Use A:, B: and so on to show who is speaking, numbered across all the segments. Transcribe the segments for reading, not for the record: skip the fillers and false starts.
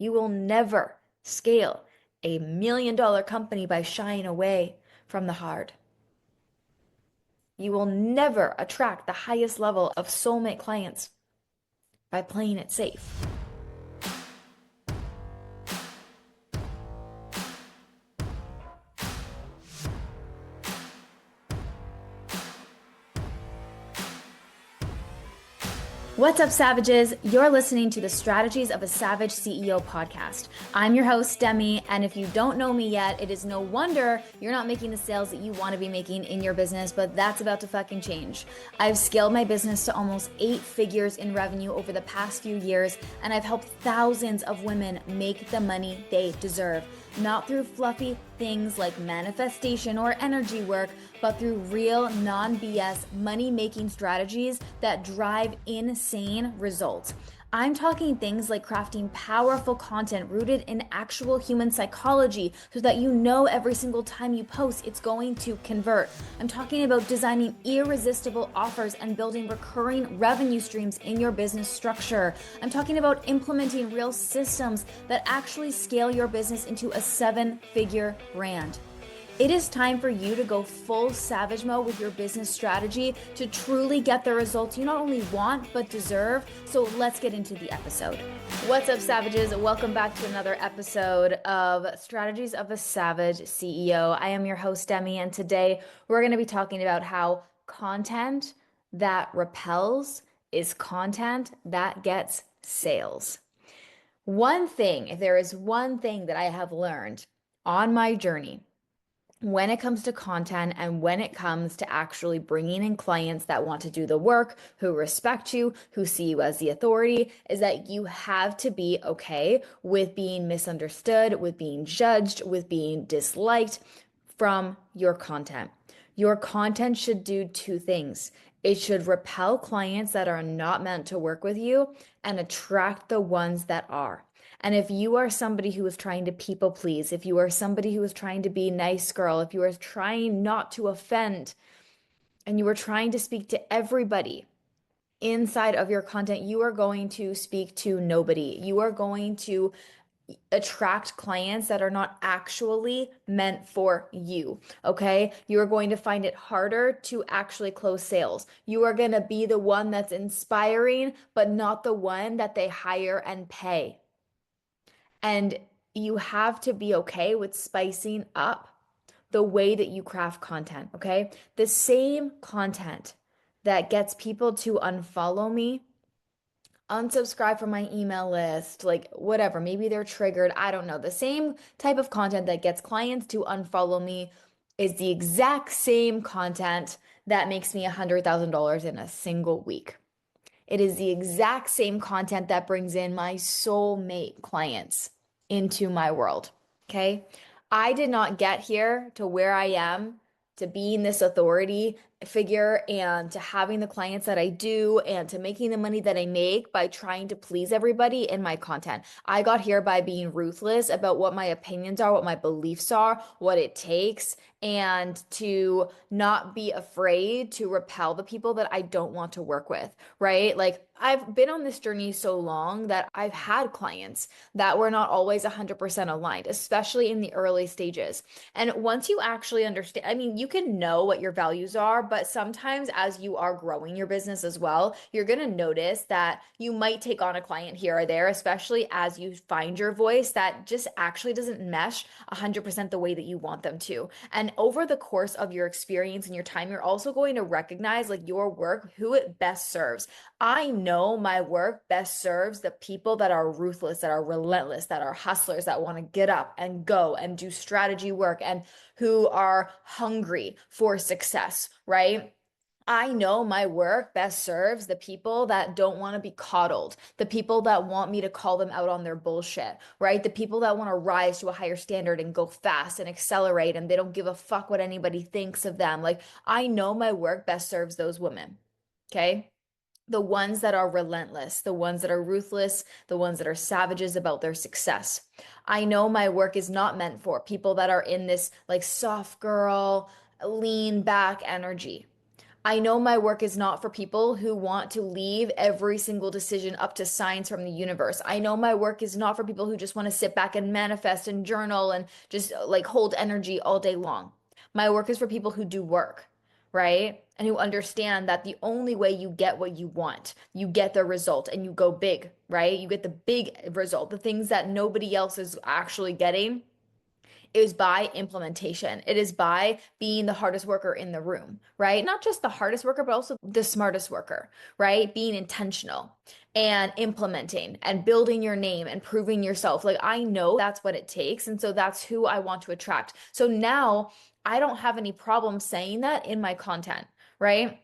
A: You will never scale $1 million company by shying away from the hard. You will never attract the highest level of soulmate clients by playing it safe. What's up, Savages? You're listening to the Strategies of a Savage CEO podcast. I'm your host, Demi, and if you don't know me yet, it is no wonder you're not making the sales that you want to be making in your business, but that's about to fucking change. I've scaled my business to almost 8 figures in revenue over the past few years, and I've helped thousands of women make the money they deserve. Not through fluffy things like manifestation or energy work, but through real, non-BS money-making strategies that drive insane results. I'm talking things like crafting powerful content rooted in actual human psychology so that you know every single time you post it's going to convert. I'm talking about designing irresistible offers and building recurring revenue streams in your business structure. I'm talking about implementing real systems that actually scale your business into a 7-figure brand. It is time for you to go full savage mode with your business strategy to truly get the results you not only want, but deserve. So let's get into the episode. What's up, Savages? Welcome back to another episode of Strategies of a Savage CEO. I am your host, Demi, and today we're going to be talking about how content that repels is content that gets sales. If there is one thing that I have learned on my journey, when it comes to content and when it comes to actually bringing in clients that want to do the work, who respect you, who see you as the authority, is that you have to be okay with being misunderstood, with being judged, with being disliked from your content. Your content should do 2 things. It should repel clients that are not meant to work with you and attract the ones that are. And if you are somebody who is trying to people please, if you are somebody who is trying to be nice girl, if you are trying not to offend, and you are trying to speak to everybody inside of your content, you are going to speak to nobody. You are going to attract clients that are not actually meant for you. Okay. You are going to find it harder to actually close sales. You are going to be the one that's inspiring, but not the one that they hire and pay. And you have to be okay with spicing up the way that you craft content, okay? The same content that gets people to unfollow me, unsubscribe from my email list, like whatever, maybe they're triggered, I don't know. The same type of content that gets clients to unfollow me is the exact same content that makes me $100,000 in a single week. It is the exact same content that brings in my soulmate clients into my world. Okay. I did not get here to where I am, to being this authority figure and to having the clients that I do and to making the money that I make by trying to please everybody in my content. I got here by being ruthless about what my opinions are, what my beliefs are, what it takes, and to not be afraid to repel the people that I don't want to work with, right? Like I've been on this journey so long that I've had clients that were not always 100% aligned, especially in the early stages. And once you actually understand, I mean, you can know what your values are, but sometimes as you are growing your business as well, you're going to notice that you might take on a client here or there, especially as you find your voice that just actually doesn't mesh 100% the way that you want them to. And over the course of your experience and your time, you're also going to recognize like your work, who it best serves. I know my work best serves the people that are ruthless, that are relentless, that are hustlers, that want to get up and go and do strategy work and who are hungry for success, right? I know my work best serves the people that don't want to be coddled, the people that want me to call them out on their bullshit, right? The people that want to rise to a higher standard and go fast and accelerate and they don't give a fuck what anybody thinks of them. Like, I know my work best serves those women, okay? The ones that are relentless, the ones that are ruthless, the ones that are savages about their success. I know my work is not meant for people that are in this like soft girl, lean back energy. I know my work is not for people who want to leave every single decision up to signs from the universe. I know my work is not for people who just want to sit back and manifest and journal and just like hold energy all day long. My work is for people who do work, right? And who understand that the only way you get what you want, you get the result and you go big, right? You get the big result, the things that nobody else is actually getting is by implementation. It is by being the hardest worker in the room, right? Not just the hardest worker, but also the smartest worker, right? Being intentional and implementing and building your name and proving yourself. Like I know that's what it takes. And so that's who I want to attract. So now I don't have any problem saying that in my content, right?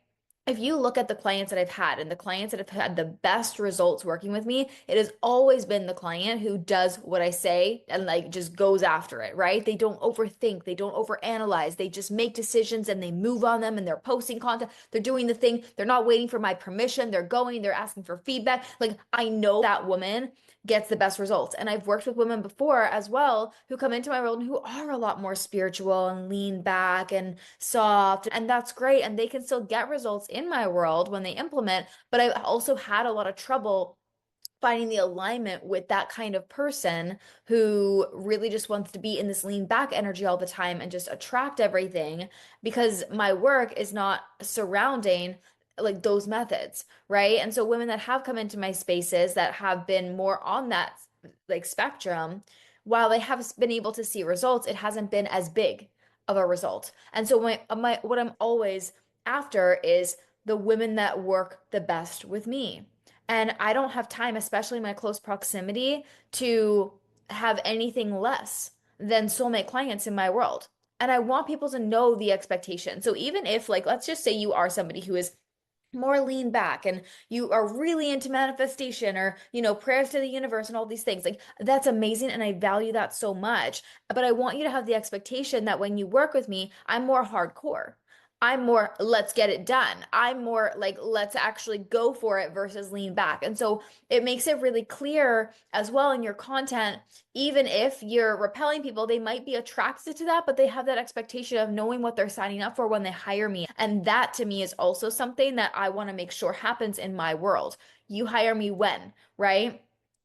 A: If you look at the clients that I've had and the clients that have had the best results working with me, it has always been the client who does what I say and like just goes after it, right? They don't overthink, they don't overanalyze, they just make decisions and they move on them and they're posting content, they're doing the thing, they're not waiting for my permission, they're going, they're asking for feedback. Like I know that woman gets the best results. And I've worked with women before as well who come into my world and who are a lot more spiritual and lean back and soft. And that's great. And they can still get results in my world when they implement. But I also had a lot of trouble finding the alignment with that kind of person who really just wants to be in this lean back energy all the time and just attract everything because my work is not surrounding like those methods, right? And so women that have come into my spaces that have been more on that like spectrum, while they have been able to see results, it hasn't been as big of a result. And so my what I'm always after is the women that work the best with me. And I don't have time, especially in my close proximity, to have anything less than soulmate clients in my world. And I want people to know the expectation. So even if, like, let's just say you are somebody who is more lean back and you are really into manifestation or, prayers to the universe and all these things, like, that's amazing. And I value that so much. But I want you to have the expectation that when you work with me, I'm more hardcore. I'm more, let's get it done. I'm more like, let's actually go for it versus lean back. And so it makes it really clear as well in your content, even if you're repelling people, they might be attracted to that, but they have that expectation of knowing what they're signing up for when they hire me. And that to me is also something that I want to make sure happens in my world. You hire me when, right?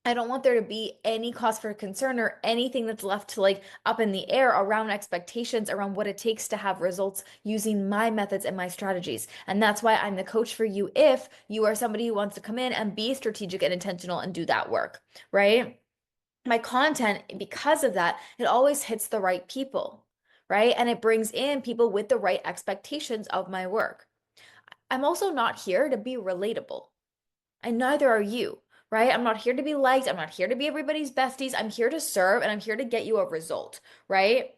A: I don't want there to be any cause for concern or anything that's left to like up in the air around expectations around what it takes to have results using my methods and my strategies. And that's why I'm the coach for you if you are somebody who wants to come in and be strategic and intentional and do that work, right? My content, because of that, it always hits the right people, right? And it brings in people with the right expectations of my work. I'm also not here to be relatable. And neither are you, right? I'm not here to be liked. I'm not here to be everybody's besties. I'm here to serve and I'm here to get you a result, right?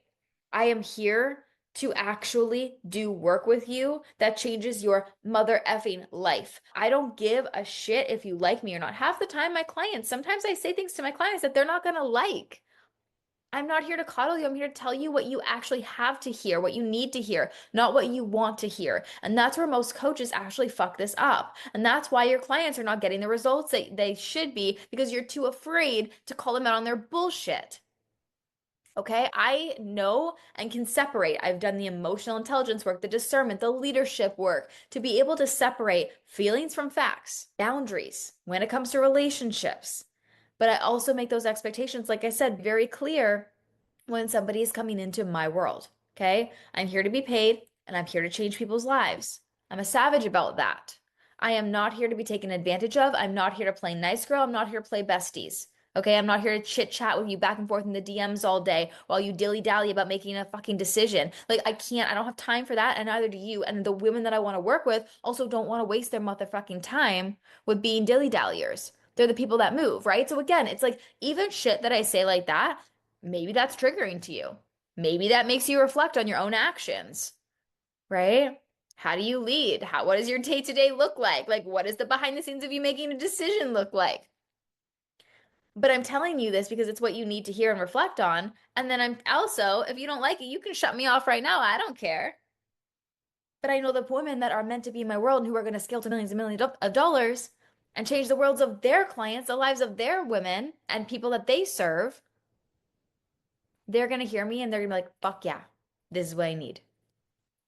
A: I am here to actually do work with you that changes your mother effing life. I don't give a shit if you like me or not. Half the time, my clients, sometimes I say things to my clients that they're not gonna like. I'm not here to coddle you. I'm here to tell you what you actually have to hear, what you need to hear, not what you want to hear. And that's where most coaches actually fuck this up. And that's why your clients are not getting the results that they should be because you're too afraid to call them out on their bullshit. Okay, I know and can separate. I've done the emotional intelligence work, the discernment, the leadership work to be able to separate feelings from facts, boundaries when it comes to relationships. But I also make those expectations, like I said, very clear when somebody is coming into my world. Okay, I'm here to be paid and I'm here to change people's lives. I'm a savage about that. I am not here to be taken advantage of. I'm not here to play nice girl. I'm not here to play besties. Okay, I'm not here to chit chat with you back and forth in the DMs all day while you dilly dally about making a fucking decision. Like, I can't, I don't have time for that, and neither do you. And the women that I want to work with also don't want to waste their motherfucking time with being dilly dalliers. They're the people that move, right? So, again, it's like even shit that I say like that, maybe that's triggering to you. Maybe that makes you reflect on your own actions, right? How do you lead? What does your day-to-day look like? Like, what does the behind the scenes of you making a decision look like? But I'm telling you this because it's what you need to hear and reflect on. And then I'm also, if you don't like it, you can shut me off right now. I don't care. But I know the women that are meant to be in my world and who are going to scale to millions and millions of dollars and change the worlds of their clients, the lives of their women and people that they serve, they're going to hear me and they're going to be like, fuck yeah, this is what I need.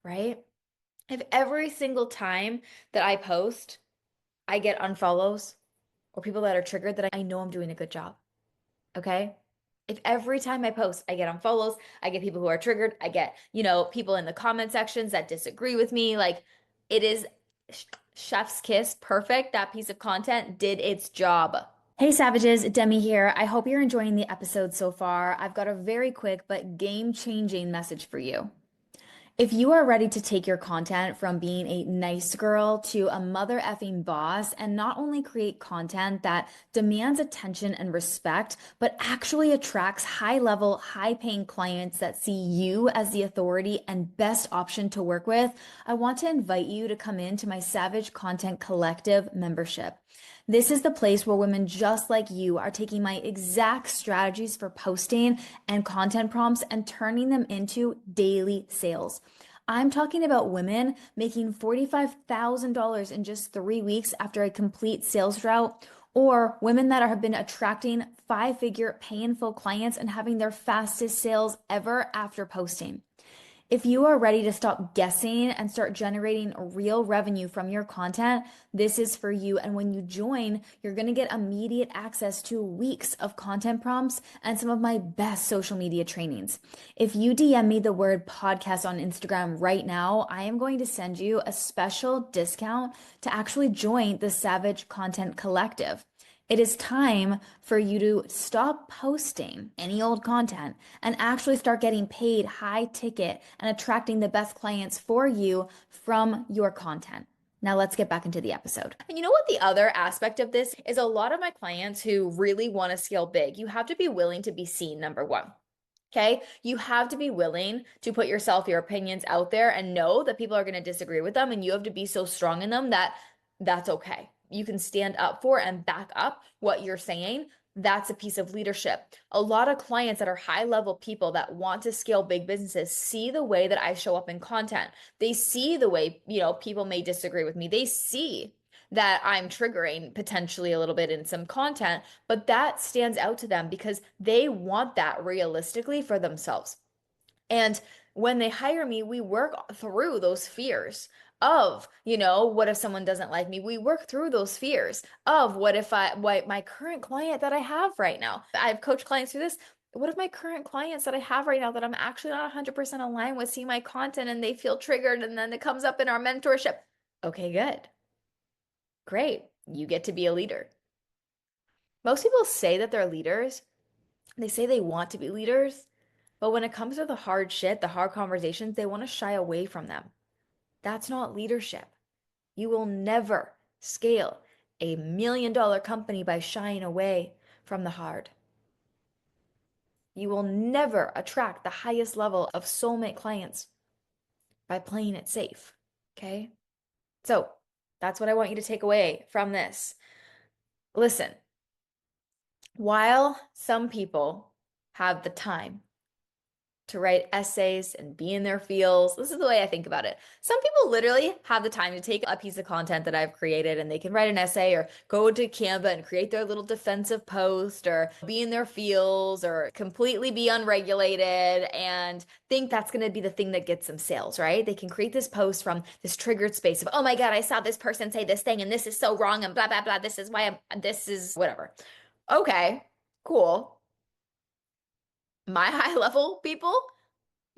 A: Right? If every single time that I post, I get unfollows or people that are triggered, that I know I'm doing a good job. Okay. If every time I post, I get unfollows, I get people who are triggered, I get, people in the comment sections that disagree with me. Like it is chef's kiss, perfect. That piece of content did its job. Hey Savages, Demi here. I hope you're enjoying the episode so far. I've got a very quick but game-changing message for you. If you are ready to take your content from being a nice girl to a mother effing boss and not only create content that demands attention and respect, but actually attracts high level, high paying clients that see you as the authority and best option to work with, I want to invite you to come into my Savage Content Collective membership. This is the place where women just like you are taking my exact strategies for posting and content prompts and turning them into daily sales. I'm talking about women making $45,000 in just 3 weeks after a complete sales drought, or women that have been attracting five-figure pay in full clients and having their fastest sales ever after posting. If you are ready to stop guessing and start generating real revenue from your content, this is for you. And when you join, you're going to get immediate access to weeks of content prompts and some of my best social media trainings. If you DM me the word podcast on Instagram right now, I am going to send you a special discount to actually join the Savage Content Collective. It is time for you to stop posting any old content and actually start getting paid high ticket and attracting the best clients for you from your content. Now let's get back into the episode. And you know what the other aspect of this is? A lot of my clients who really want to scale big, you have to be willing to be seen, number one. Okay. You have to be willing to put yourself, your opinions out there and know that people are going to disagree with them. And you have to be so strong in them that that's okay. You can stand up for and back up what you're saying. That's a piece of leadership. A lot of clients that are high level people that want to scale big businesses see the way that I show up in content. They see the way, people may disagree with me. They see that I'm triggering potentially a little bit in some content, but that stands out to them because they want that realistically for themselves. And when they hire me, we work through those fears of, what if someone doesn't like me? We work through those fears of what my current client that I have right now. I've coached clients through this. What if my current clients that I have right now that I'm actually not 100% aligned with see my content and they feel triggered and then it comes up in our mentorship? Okay, good. Great. You get to be a leader. Most people say that they're leaders. They say they want to be leaders, but when it comes to the hard shit, the hard conversations, they want to shy away from them. That's not leadership. You will never scale $1 million company by shying away from the hard. You will never attract the highest level of soulmate clients by playing it safe. Okay? So that's what I want you to take away from this. Listen, while some people have the time to write essays and be in their fields. This is the way I think about it. Some people literally have the time to take a piece of content that I've created and they can write an essay or go to Canva and create their little defensive post or be in their fields or completely be unregulated and think that's going to be the thing that gets them sales, right? They can create this post from this triggered space of, oh my God, I saw this person say this thing and this is so wrong and blah, blah, blah. This is why this is whatever. Okay, cool. My high level people,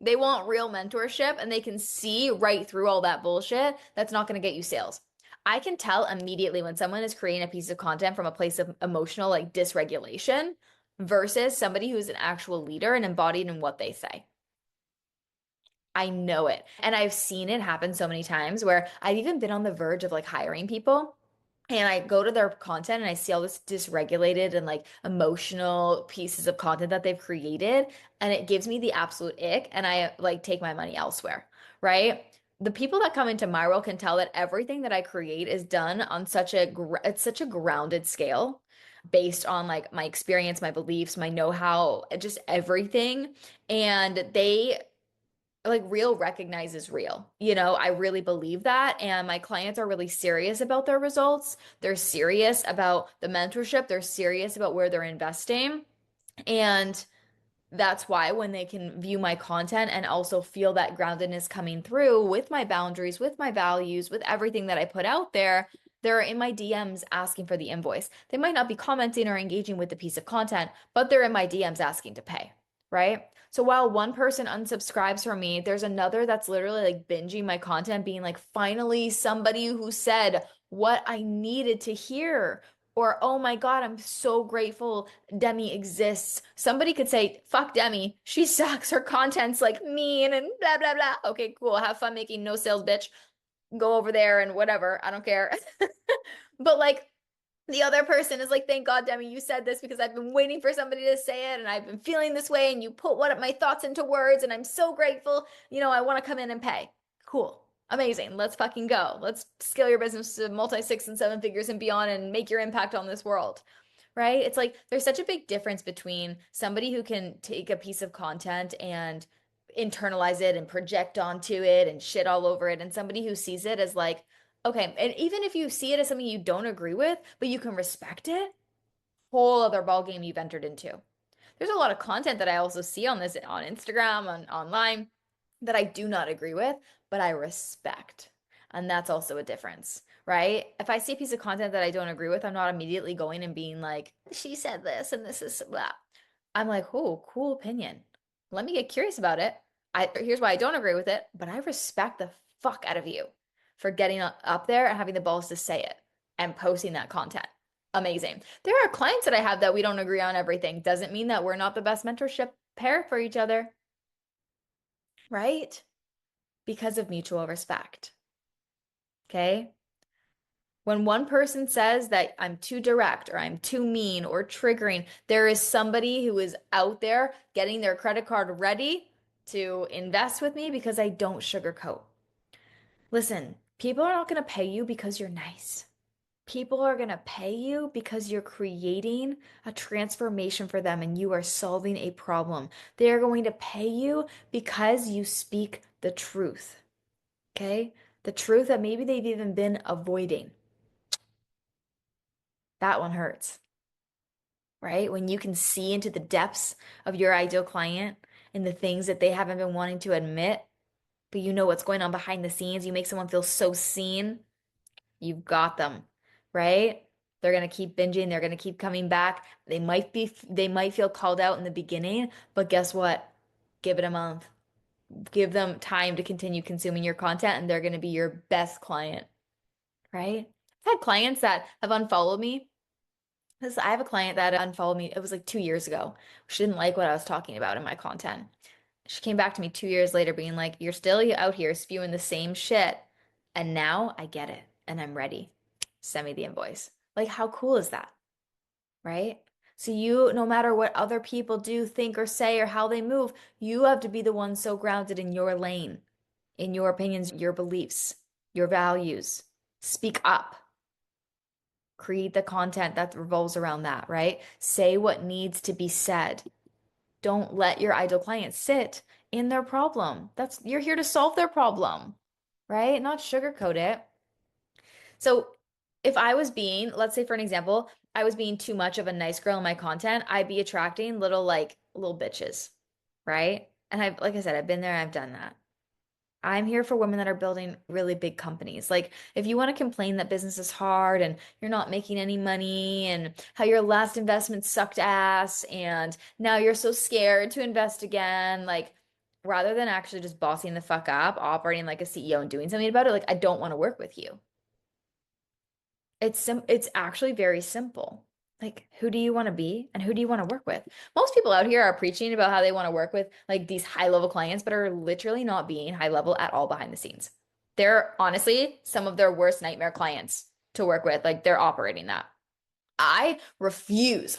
A: they want real mentorship and they can see right through all that bullshit that's not going to get you sales. I can tell immediately when someone is creating a piece of content from a place of emotional like dysregulation versus somebody who's an actual leader and embodied in what they say. I know it. And I've seen it happen so many times where I've even been on the verge of like hiring people. And I go to their content and I see all this dysregulated and like emotional pieces of content that they've created. And it gives me the absolute ick. And I like take my money elsewhere, right? The people that come into my role can tell that everything that I create is done on it's such a grounded scale based on like my experience, my beliefs, my know-how, just everything. And they like real recognizes real. I really believe that. And my clients are really serious about their results. They're serious about the mentorship. They're serious about where they're investing. And that's why when they can view my content and also feel that groundedness coming through with my boundaries, with my values, with everything that I put out there, they're in my DMs asking for the invoice. They might not be commenting or engaging with the piece of content, but they're in my DMs asking to pay, right? So while one person unsubscribes from me, there's another that's literally like binging my content, being like, finally, somebody who said what I needed to hear. Or, oh my God, I'm so grateful Demi exists. Somebody could say, fuck Demi. She sucks. Her content's like mean and blah, blah, blah. Okay, cool. Have fun making no sales, bitch. Go over there and whatever. I don't care. But like, the other person is like, thank God, Demi, you said this because I've been waiting for somebody to say it and I've been feeling this way and you put one of my thoughts into words and I'm so grateful. I want to come in and pay. Cool. Amazing. Let's fucking go. Let's scale your business to multi six and seven figures and beyond and make your impact on this world. Right? It's like there's such a big difference between somebody who can take a piece of content and internalize it and project onto it and shit all over it, and somebody who sees it as like, okay, and even if you see it as something you don't agree with, but you can respect it, whole other ball game you've entered into. There's a lot of content that I also see on this on Instagram, on online that I do not agree with, but I respect. And that's also a difference, right? If I see a piece of content that I don't agree with, I'm not immediately going and being like, she said this and this is blah. I'm like, oh, cool opinion. Let me get curious about it. Here's why I don't agree with it, but I respect the fuck out of you for getting up there and having the balls to say it and posting that content. Amazing. There are clients that I have that we don't agree on everything. Doesn't mean that we're not the best mentorship pair for each other, right? Because of mutual respect. Okay? When one person says that I'm too direct or I'm too mean or triggering, there is somebody who is out there getting their credit card ready to invest with me because I don't sugarcoat. Listen, people are not going to pay you because you're nice. People are going to pay you because you're creating a transformation for them and you are solving a problem. They are going to pay you because you speak the truth. Okay? The truth that maybe they've even been avoiding. That one hurts, right? When you can see into the depths of your ideal client and the things that they haven't been wanting to admit, but you know what's going on behind the scenes, you make someone feel so seen, you've got them, right? They're going to keep binging, they're going to keep coming back. They might feel called out in the beginning, but guess what? Give it a month. Give them time to continue consuming your content and they're going to be your best client, right? I've had clients that have unfollowed me. I have a client that unfollowed me. It was like 2 years ago. She didn't like what I was talking about in my content. She came back to me 2 years later being like, you're still out here spewing the same shit. And now I get it and I'm ready. Send me the invoice. Like, how cool is that? Right? So no matter what other people do, think, or say, or how they move, you have to be the one so grounded in your lane, in your opinions, your beliefs, your values. Speak up. Create the content that revolves around that, right? Say what needs to be said. Don't let your ideal client sit in their problem. You're here to solve their problem, right? Not sugarcoat it. So if I was being, let's say for an example, I was being too much of a nice girl in my content, I'd be attracting little bitches, right? And like I said, I've been there, I've done that. I'm here for women that are building really big companies. Like, if you want to complain that business is hard and you're not making any money and how your last investment sucked ass and now you're so scared to invest again, like, rather than actually just bossing the fuck up, operating like a CEO and doing something about it, like, I don't want to work with you. It's actually very simple. Like, who do you want to be and who do you want to work with? Most people out here are preaching about how they want to work with like these high level clients, but are literally not being high level at all behind the scenes. They're honestly some of their worst nightmare clients to work with. Like, they're operating that. I refuse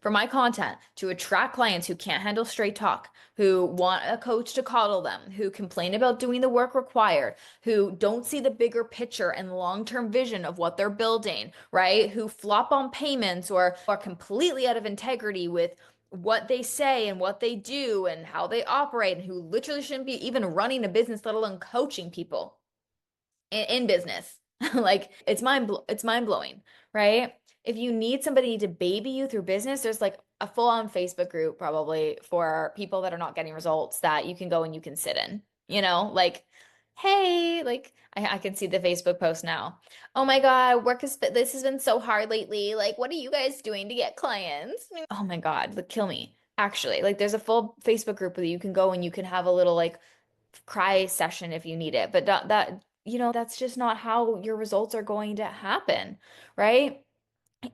A: for my content to attract clients who can't handle straight talk, who want a coach to coddle them, who complain about doing the work required, who don't see the bigger picture and long-term vision of what they're building, right? Who flop on payments or are completely out of integrity with what they say and what they do and how they operate, and who literally shouldn't be even running a business, let alone coaching people in business. Like, it's mind blowing, right? If you need somebody to baby you through business, there's like a full-on Facebook group probably for people that are not getting results that you can go and you can sit in, like, hey, like I can see the Facebook post now. Oh my God, this has been so hard lately. Like, what are you guys doing to get clients? Oh my God, like kill me. Actually, like there's a full Facebook group that you can go and you can have a little like cry session if you need it. But that's just not how your results are going to happen, right?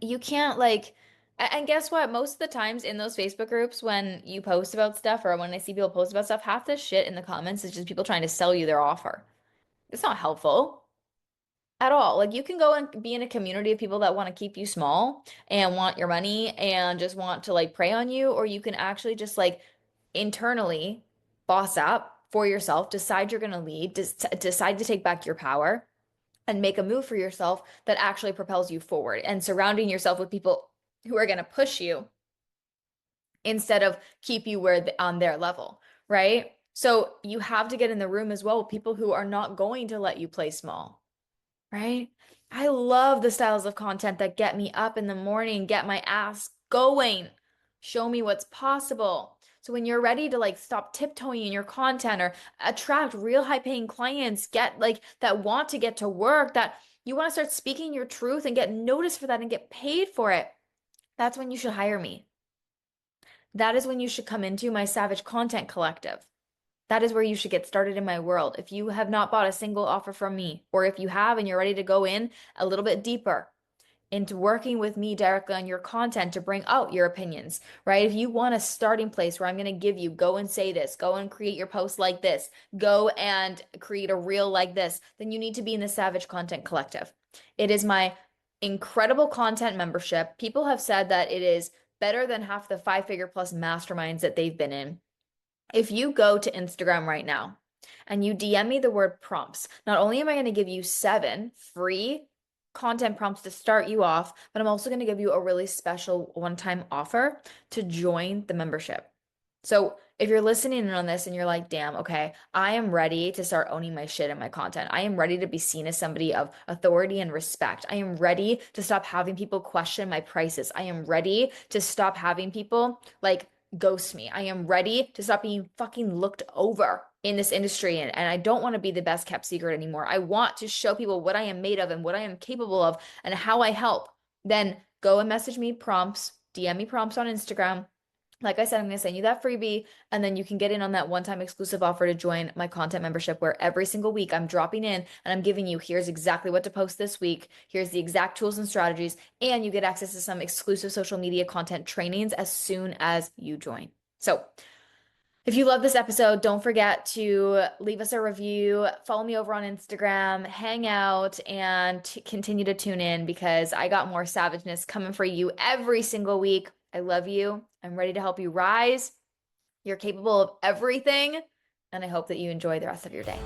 A: You can't like, and guess what? Most of the times in those Facebook groups, when you post about stuff or when I see people post about stuff, half the shit in the comments is just people trying to sell you their offer. It's not helpful at all. Like you can go and be in a community of people that want to keep you small and want your money and just want to like prey on you, or you can actually just like internally boss up for yourself, decide you're going to lead, decide to take back your power and make a move for yourself that actually propels you forward and surrounding yourself with people who are going to push you instead of keep you on their level, right? So you have to get in the room as well with people who are not going to let you play small, right? I love the styles of content that get me up in the morning, get my ass going, show me what's possible. So when you're ready to like stop tiptoeing in your content or attract real high paying clients, get like that want to get to work, that you want to start speaking your truth and get noticed for that and get paid for it, that's when you should hire me. That is when you should come into my Savage Content Collective. That is where you should get started in my world. If you have not bought a single offer from me, or if you have and you're ready to go in a little bit deeper into working with me directly on your content to bring out your opinions, right? If you want a starting place where I'm going to give you, go and say this, go and create your post like this, go and create a reel like this, then you need to be in the Savage Content Collective. It is my incredible content membership. People have said that it is better than half the 5-figure plus masterminds that they've been in. If you go to Instagram right now and you DM me the word prompts, not only am I going to give you 7 free content prompts to start you off, but I'm also going to give you a really special one-time offer to join the membership. So if you're listening in on this and you're like, damn, okay, I am ready to start owning my shit and my content. I am ready to be seen as somebody of authority and respect. I am ready to stop having people question my prices. I am ready to stop having people like ghost me. I am ready to stop being fucking looked over in this industry. And I don't want to be the best kept secret anymore. I want to show people what I am made of and what I am capable of and how I help. Then go and message me prompts, DM me prompts on Instagram. Like I said, I'm going to send you that freebie, and then you can get in on that one-time exclusive offer to join my content membership where every single week I'm dropping in and I'm giving you, here's exactly what to post this week. Here's the exact tools and strategies, and you get access to some exclusive social media content trainings as soon as you join. So if you love this episode, don't forget to leave us a review, follow me over on Instagram, hang out, and continue to tune in because I got more savageness coming for you every single week. I love you. I'm ready to help you rise. You're capable of everything, and I hope that you enjoy the rest of your day.